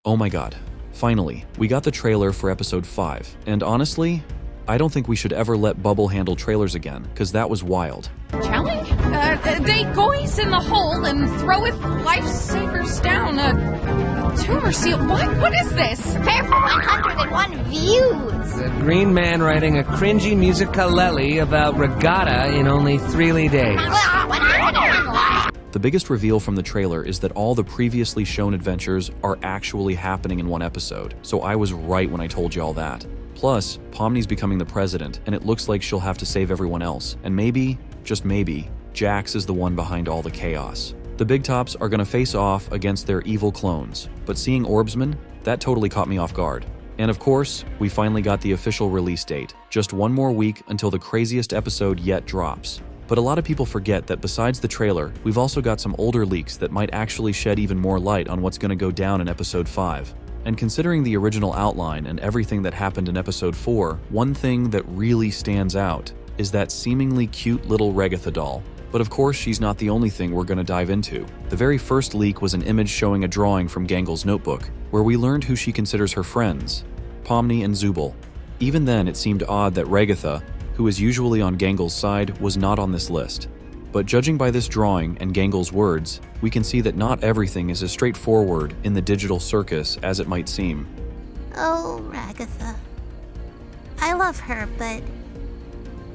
Oh my god. Finally, we got the trailer for episode 5, and honestly, I don't think we should ever let Bubble handle trailers again, because that was wild. Challenge? They goes in the hole and throweth lifesavers down a tumor seal. What is this? Fair for 101 views. The Green Man writing a cringy musicalele about Ragatha in only 3 days. The biggest reveal from the trailer is that all the previously shown adventures are actually happening in one episode, so I was right when I told you all that. Plus, Pomni's becoming the president, and it looks like she'll have to save everyone else, and maybe, just maybe, Jax is the one behind all the chaos. The Big Tops are gonna face off against their evil clones, but seeing Orbsman, that totally caught me off guard. And of course, we finally got the official release date, just one more week until the craziest episode yet drops. But a lot of people forget that besides the trailer, we've also got some older leaks that might actually shed even more light on what's gonna go down in episode 5. And considering the original outline and everything that happened in episode 4, one thing that really stands out is that seemingly cute little Ragatha doll. But of course, she's not the only thing we're gonna dive into. The very first leak was an image showing a drawing from Gangle's notebook, where we learned who she considers her friends, Pomni and Zubul. Even then, it seemed odd that Ragatha, who is usually on Gangle's side, was not on this list. But judging by this drawing and Gangle's words, we can see that not everything is as straightforward in the digital circus as it might seem. Oh, Ragatha. I love her, but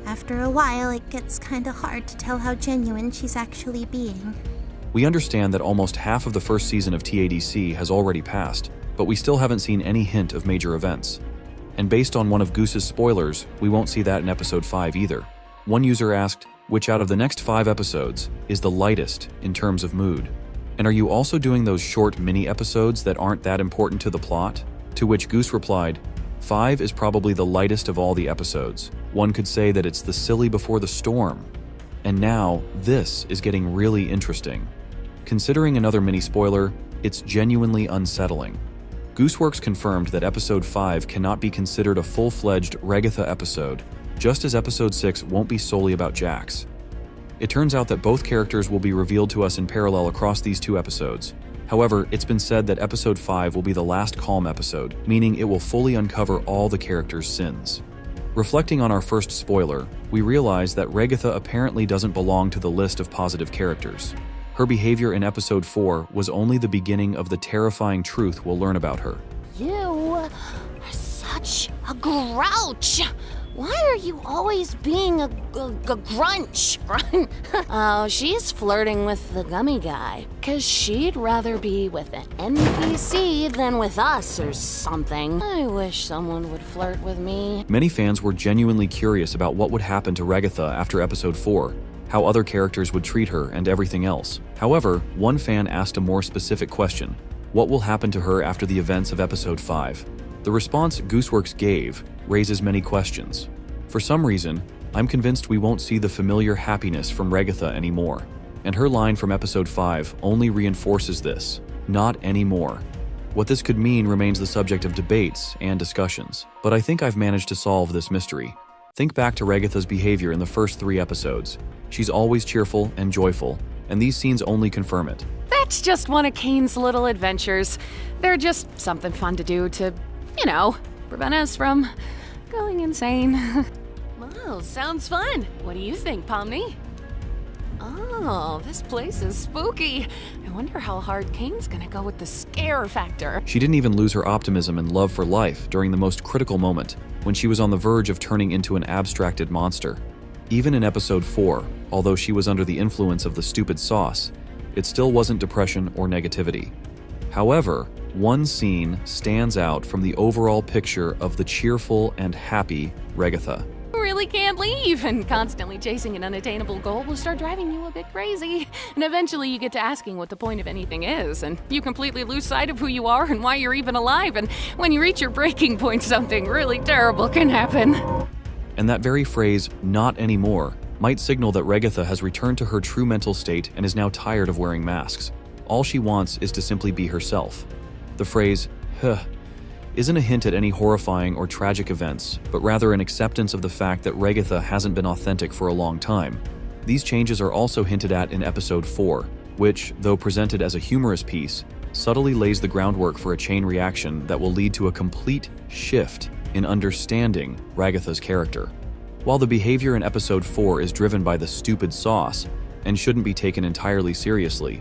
after a while it gets kinda hard to tell how genuine she's actually being. We understand that almost half of the first season of TADC has already passed, but we still haven't seen any hint of major events. And based on one of Goose's spoilers, we won't see that in episode 5 either. One user asked, which out of the next 5 episodes is the lightest in terms of mood? And are you also doing those short mini episodes that aren't that important to the plot? To which Goose replied, 5 is probably the lightest of all the episodes. One could say that it's the silly before the storm. And now, this is getting really interesting. Considering another mini spoiler, it's genuinely unsettling. Gooseworx confirmed that episode 5 cannot be considered a full-fledged Ragatha episode, just as episode 6 won't be solely about Jax. It turns out that both characters will be revealed to us in parallel across these 2 episodes. However, it's been said that episode 5 will be the last calm episode, meaning it will fully uncover all the characters' sins. Reflecting on our first spoiler, we realize that Ragatha apparently doesn't belong to the list of positive characters. Her behavior in episode 4 was only the beginning of the terrifying truth we'll learn about her. You are such a grouch. Why are you always being a grunch? Oh, she's flirting with the gummy guy, 'cause she'd rather be with an NPC than with us or something. I wish someone would flirt with me. Many fans were genuinely curious about what would happen to Ragatha after episode 4, how other characters would treat her, and everything else. However, one fan asked a more specific question: what will happen to her after the events of episode 5? The response Gooseworx gave raises many questions. For some reason, I'm convinced we won't see the familiar happiness from Ragatha anymore, and her line from episode 5 only reinforces this: not anymore. What this could mean remains the subject of debates and discussions, but I think I've managed to solve this mystery. Think back to Ragatha's behavior in the first 3 episodes. She's always cheerful and joyful, and these scenes only confirm it. That's just one of Kane's little adventures. They're just something fun to do to, prevent us from going insane. Wow, sounds fun. What do you think, Pomni? Oh, this place is spooky. I wonder how hard Kane's gonna go with the scare factor. She didn't even lose her optimism and love for life during the most critical moment, when she was on the verge of turning into an abstracted monster. Even in episode 4, although she was under the influence of the stupid sauce, it still wasn't depression or negativity. However, one scene stands out from the overall picture of the cheerful and happy Ragatha. Really can't leave, and constantly chasing an unattainable goal will start driving you a bit crazy. And eventually you get to asking what the point of anything is, and you completely lose sight of who you are and why you're even alive, and when you reach your breaking point, something really terrible can happen. And that very phrase, "not anymore," might signal that Ragatha has returned to her true mental state and is now tired of wearing masks. All she wants is to simply be herself. The phrase, "huh," isn't a hint at any horrifying or tragic events, but rather an acceptance of the fact that Ragatha hasn't been authentic for a long time. These changes are also hinted at in episode 4, which, though presented as a humorous piece, subtly lays the groundwork for a chain reaction that will lead to a complete shift in understanding Ragatha's character. While the behavior in episode 4 is driven by the stupid sauce and shouldn't be taken entirely seriously,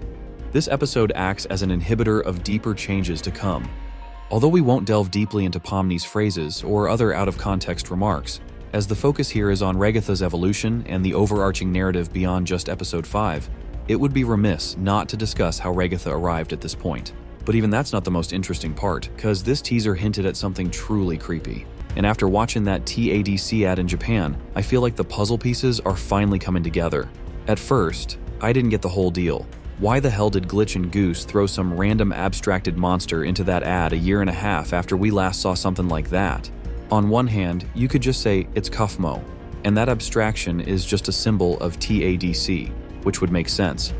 this episode acts as an inhibitor of deeper changes to come. Although we won't delve deeply into Pomni's phrases or other out-of-context remarks, as the focus here is on Ragatha's evolution and the overarching narrative beyond just episode 5, it would be remiss not to discuss how Ragatha arrived at this point. But even that's not the most interesting part, because this teaser hinted at something truly creepy. And after watching that TADC ad in Japan, I feel like the puzzle pieces are finally coming together. At first, I didn't get the whole deal. Why the hell did Glitch and Goose throw some random abstracted monster into that ad a year and a half after we last saw something like that? On one hand, you could just say it's Kufmo, and that abstraction is just a symbol of TADC, which would make sense.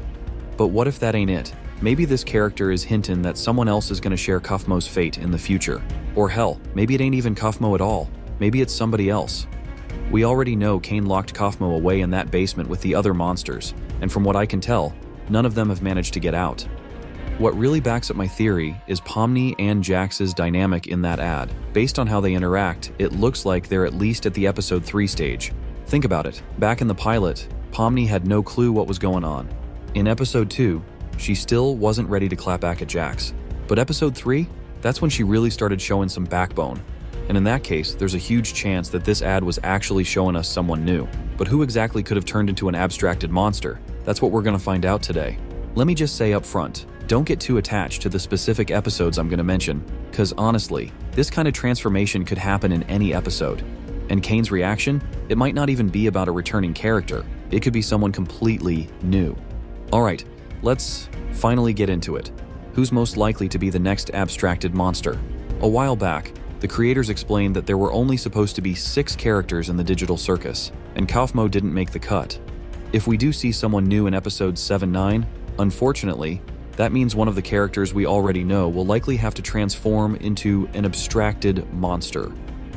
But what if that ain't it? Maybe this character is hinting that someone else is going to share Kufmo's fate in the future. Or hell, maybe it ain't even Kufmo at all. Maybe it's somebody else. We already know Kane locked Kufmo away in that basement with the other monsters, and from what I can tell, none of them have managed to get out. What really backs up my theory is Pomni and Jax's dynamic in that ad. Based on how they interact, it looks like they're at least at the episode 3 stage. Think about it. Back in the pilot, Pomni had no clue what was going on. In episode 2, she still wasn't ready to clap back at Jax. But episode 3, that's when she really started showing some backbone. And in that case, there's a huge chance that this ad was actually showing us someone new. But who exactly could have turned into an abstracted monster? That's what we're going to find out today. Let me just say up front, don't get too attached to the specific episodes I'm going to mention, because honestly, this kind of transformation could happen in any episode. And Kane's reaction, it might not even be about a returning character. It could be someone completely new. Alright, let's finally get into it. Who's most likely to be the next abstracted monster? A while back, the creators explained that there were only supposed to be 6 characters in the digital circus, and Kufmo didn't make the cut. If we do see someone new in episodes 7-9, unfortunately, that means one of the characters we already know will likely have to transform into an abstracted monster.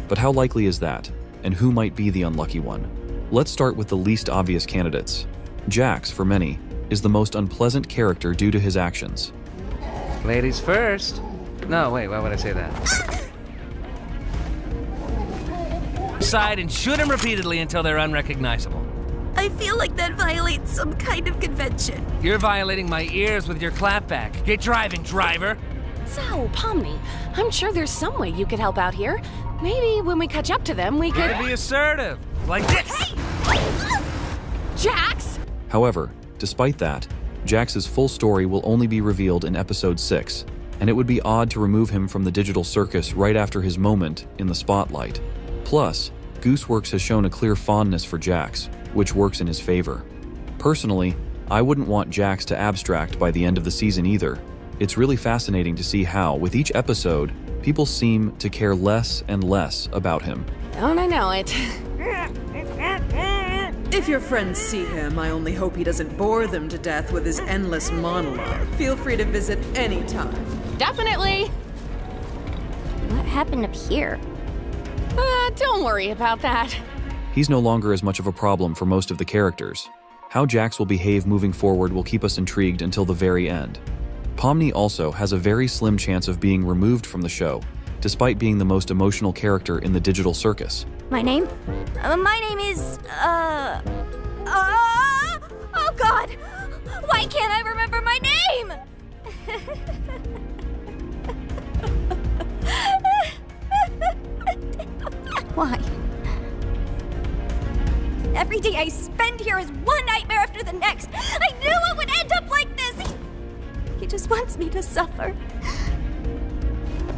But how likely is that? And who might be the unlucky one? Let's start with the least obvious candidates. Jax, for many, is the most unpleasant character due to his actions. Ladies first. No, wait, why would I say that? Side and shoot him repeatedly until they're unrecognizable. I feel like that violates some kind of convention. You're violating my ears with your clapback. Get driving, driver. So, Pomni, I'm sure there's some way you could help out here. Maybe when we catch up to them, we could... Gotta be assertive. Like this. Hey! Jax! However, despite that, Jax's full story will only be revealed in episode 6, and it would be odd to remove him from the digital circus right after his moment in the spotlight. Plus, Gooseworx has shown a clear fondness for Jax, which works in his favor. Personally, I wouldn't want Jax to abstract by the end of the season either. It's really fascinating to see how, with each episode, people seem to care less and less about him. Don't I know it? If your friends see him, I only hope he doesn't bore them to death with his endless monologue. Feel free to visit anytime. Definitely. What happened up here? Don't worry about that. He's no longer as much of a problem for most of the characters. How Jax will behave moving forward will keep us intrigued until the very end. Pomni also has a very slim chance of being removed from the show, despite being the most emotional character in the digital circus. My name? My name is, oh God! Why can't I remember my name? Why? Every day I spend here is one nightmare after the next. I knew it would end up like this. He just wants me to suffer.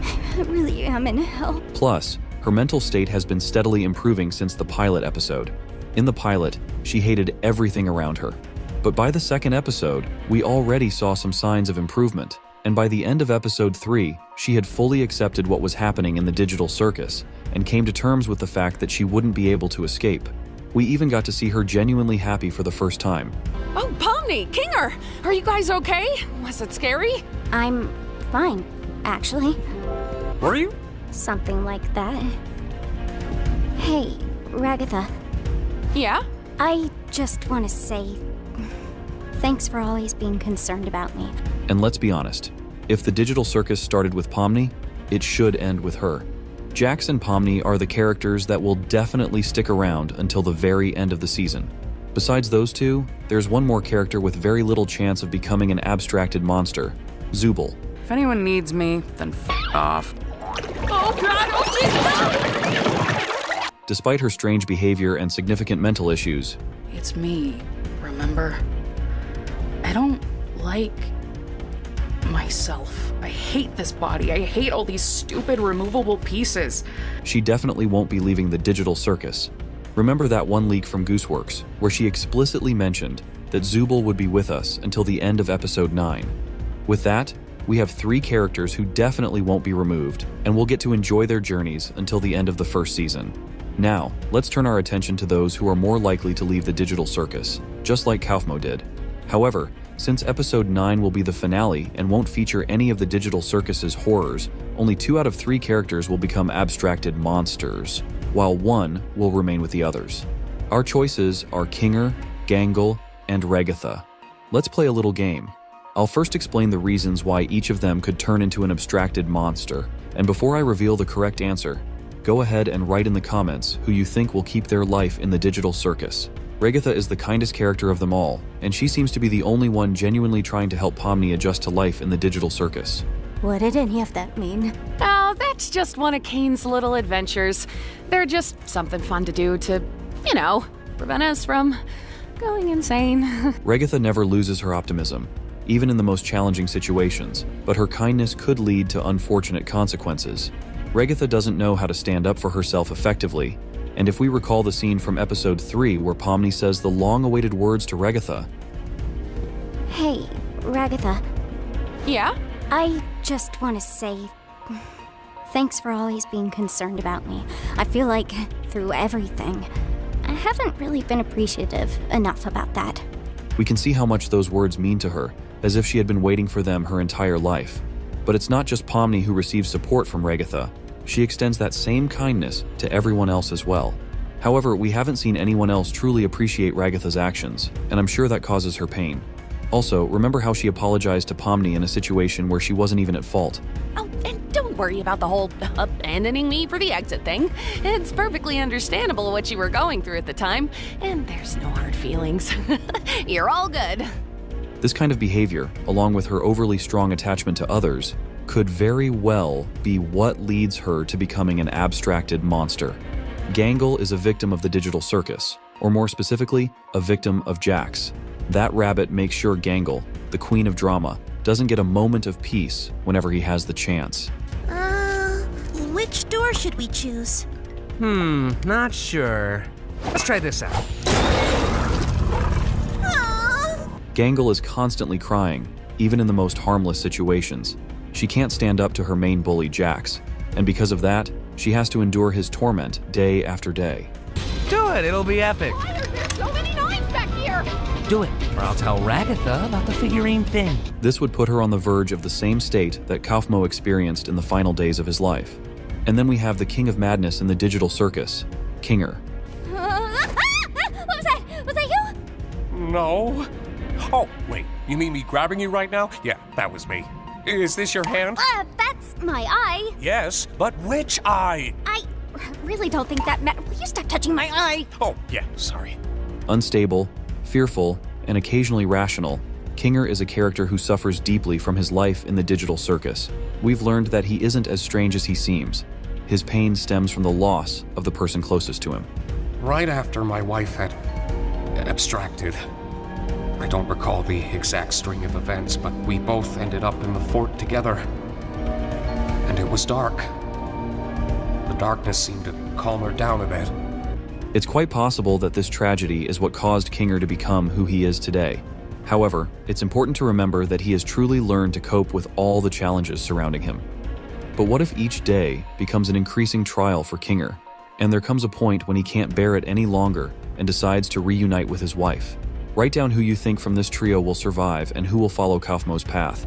I really am in hell. Plus, her mental state has been steadily improving since the pilot episode. In the pilot, she hated everything around her. But by the second episode, we already saw some signs of improvement. And by the end of episode 3, she had fully accepted what was happening in the digital circus and came to terms with the fact that she wouldn't be able to escape. We even got to see her genuinely happy for the first time. Oh, Pomni, Kinger, are you guys okay? Was it scary? I'm fine, actually. Were you? Something like that. Hey, Ragatha. Yeah? I just want to say thanks for always being concerned about me. And let's be honest, If the digital circus started with Pomni, it should end with her. Jax and Pomni are the characters that will definitely stick around until the very end of the season. Besides those two, there's one more character with very little chance of becoming an abstracted monster, Zooble. If anyone needs me, then off. Oh God! Oh Jesus! Despite her strange behavior and significant mental issues, It's me, remember? I don't like myself. I hate this body. I hate all these stupid removable pieces. she definitely won't be leaving the digital circus. Remember that one leak from Gooseworx, where she explicitly mentioned that Zooble would be with us until the end of episode 9. With that, we have 3 characters who definitely won't be removed, and we'll get to enjoy their journeys until the end of the first season. Now, let's turn our attention to those who are more likely to leave the digital circus, just like Kaufmo did. However, since episode 9 will be the finale and won't feature any of the digital circus's horrors, only 2 out of 3 characters will become abstracted monsters, while 1 will remain with the others. Our choices are Kinger, Gangle, and Ragatha. Let's play a little game. I'll first explain the reasons why each of them could turn into an abstracted monster, and before I reveal the correct answer, go ahead and write in the comments who you think will keep their life in the digital circus. Ragatha is the kindest character of them all, and she seems to be the only one genuinely trying to help Pomni adjust to life in the digital circus. What did any of that mean? Oh, that's just one of Kane's little adventures. They're just something fun to do to, prevent us from going insane. Ragatha never loses her optimism, even in the most challenging situations, but her kindness could lead to unfortunate consequences. Ragatha doesn't know how to stand up for herself effectively, and if we recall the scene from episode 3 where Pomni says the long-awaited words to Ragatha, Hey, Ragatha, Yeah? I just want to say thanks for always being concerned about me. I feel like through everything, I haven't really been appreciative enough about that. we can see how much those words mean to her, as if she had been waiting for them her entire life. But it's not just Pomni who receives support from Ragatha. She extends that same kindness to everyone else as well. However, we haven't seen anyone else truly appreciate Ragatha's actions, and I'm sure that causes her pain. Also, remember how she apologized to Pomni in a situation where she wasn't even at fault. Oh, and don't worry about the whole abandoning me for the exit thing. It's perfectly understandable what you were going through at the time, and there's no hard feelings. You're all good. This kind of behavior, along with her overly strong attachment to others, could very well be what leads her to becoming an abstracted monster. Gangle is a victim of the digital circus, or more specifically, a victim of Jax. That rabbit makes sure Gangle, the queen of drama, doesn't get a moment of peace whenever he has the chance. Which door should we choose? Not sure. Let's try this out. Gangle is constantly crying, even in the most harmless situations. She can't stand up to her main bully, Jax, and because of that, she has to endure his torment day after day. Do it, it'll be epic. Why are there so many knives back here? Do it, or I'll tell Ragatha about the figurine thing. This would put her on the verge of the same state that Kaufmo experienced in the final days of his life. And then we have the king of madness in the digital circus, Kinger. What was that? Was that you? No. Oh, wait, you mean me grabbing you right now? Yeah, that was me. Is this your hand? That's my eye. Yes, but which eye? I really don't think that matters. Will you stop touching my eye? Oh, yeah, sorry. Unstable, fearful, and occasionally rational, Kinger is a character who suffers deeply from his life in the digital circus. We've learned that he isn't as strange as he seems. His pain stems from the loss of the person closest to him. Right after my wife had abstracted. I don't recall the exact string of events, but we both ended up in the fort together. And it was dark. The darkness seemed to calm her down a bit. It's quite possible that this tragedy is what caused Kinger to become who he is today. However, it's important to remember that he has truly learned to cope with all the challenges surrounding him. But what if each day becomes an increasing trial for Kinger, and there comes a point when he can't bear it any longer and decides to reunite with his wife? Write down who you think from this trio will survive and who will follow Kaufmo's path.